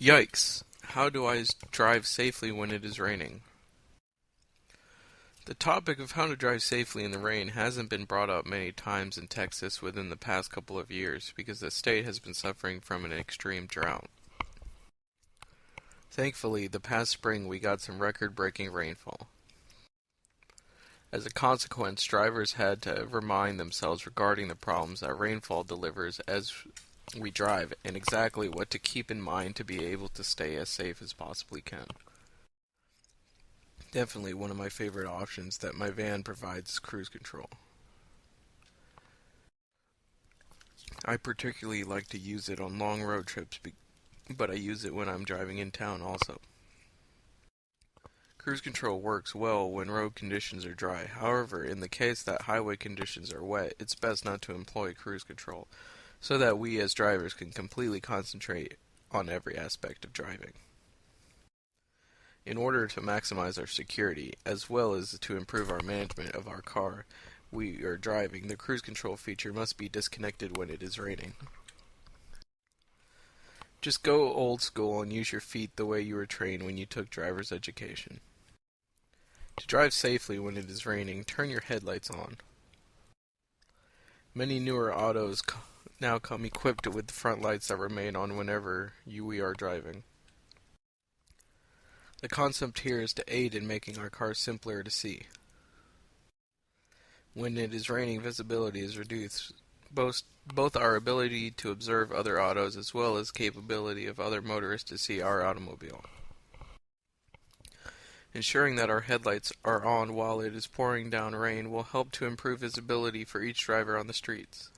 Yikes! How do I drive safely when it is raining? The topic of how to drive safely in the rain hasn't been brought up many times in Texas within the past couple of years because the state has been suffering from an extreme drought. Thankfully, the past spring we got some record-breaking rainfall. As a consequence, drivers had to remind themselves regarding the problems that rainfall delivers as we drive and exactly what to keep in mind to be able to stay as safe as possibly can. Definitely one of my favorite options that my van provides is cruise control. I particularly like to use it on long road trips, but I use it when I'm driving in town also. Cruise control works well when road conditions are dry. However, in the case that highway conditions are wet, it's best not to employ cruise control, so that we as drivers can completely concentrate on every aspect of driving. In order to maximize our security, as well as to improve our management of our car we are driving, the cruise control feature must be disconnected when it is raining. Just go old school and use your feet the way you were trained when you took driver's education. To drive safely when it is raining, turn your headlights on. Many newer autos now come equipped with the front lights that remain on whenever we are driving. The concept here is to aid in making our cars simpler to see. When it is raining, visibility is reduced. Both our ability to observe other autos as well as capability of other motorists to see our automobile. Ensuring that our headlights are on while it is pouring down rain will help to improve visibility for each driver on the streets.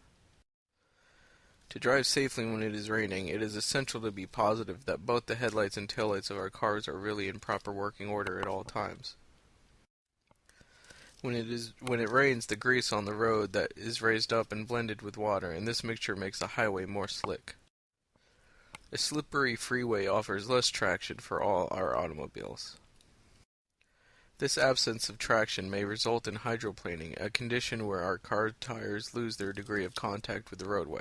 To drive safely when it is raining, it is essential to be positive that both the headlights and taillights of our cars are really in proper working order at all times. When it rains, the grease on the road that is raised up and blended with water, and this mixture makes the highway more slick. A slippery freeway offers less traction for all our automobiles. This absence of traction may result in hydroplaning, a condition where our car tires lose their degree of contact with the roadway.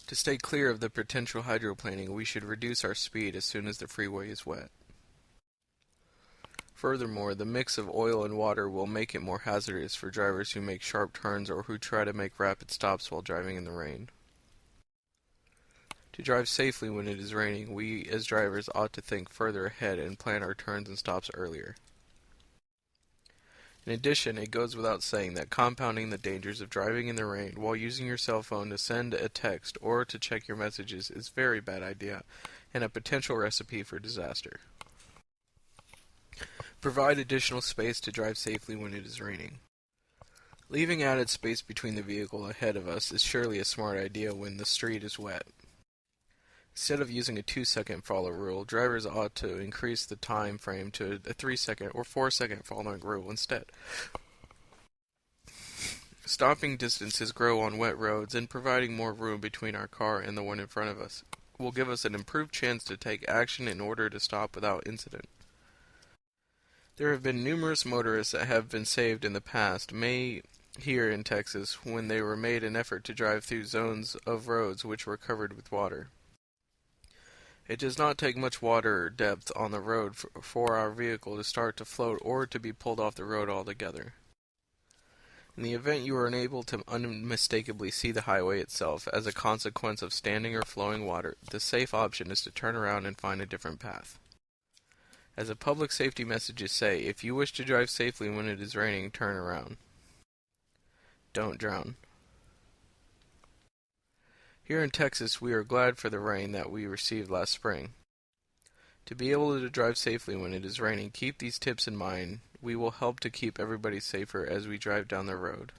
To stay clear of the potential hydroplaning, we should reduce our speed as soon as the freeway is wet. Furthermore, the mix of oil and water will make it more hazardous for drivers who make sharp turns or who try to make rapid stops while driving in the rain. To drive safely when it is raining, we as drivers ought to think further ahead and plan our turns and stops earlier. In addition, it goes without saying that compounding the dangers of driving in the rain while using your cell phone to send a text or to check your messages is a very bad idea and a potential recipe for disaster. Provide additional space to drive safely when it is raining. Leaving added space between the vehicle ahead of us is surely a smart idea when the street is wet. Instead of using a 2-second follow rule, drivers ought to increase the time frame to a 3-second or 4-second following rule instead. Stopping distances grow on wet roads, and providing more room between our car and the one in front of us will give us an improved chance to take action in order to stop without incident. There have been numerous motorists that have been saved in the past, here in Texas, when they were made an effort to drive through zones of roads which were covered with water. It does not take much water depth on the road for our vehicle to start to float or to be pulled off the road altogether. In the event you are unable to unmistakably see the highway itself as a consequence of standing or flowing water, the safe option is to turn around and find a different path. As the public safety messages say, if you wish to drive safely when it is raining, turn around. Don't drown. Here in Texas, we are glad for the rain that we received last spring. To be able to drive safely when it is raining, keep these tips in mind. We will help to keep everybody safer as we drive down the road.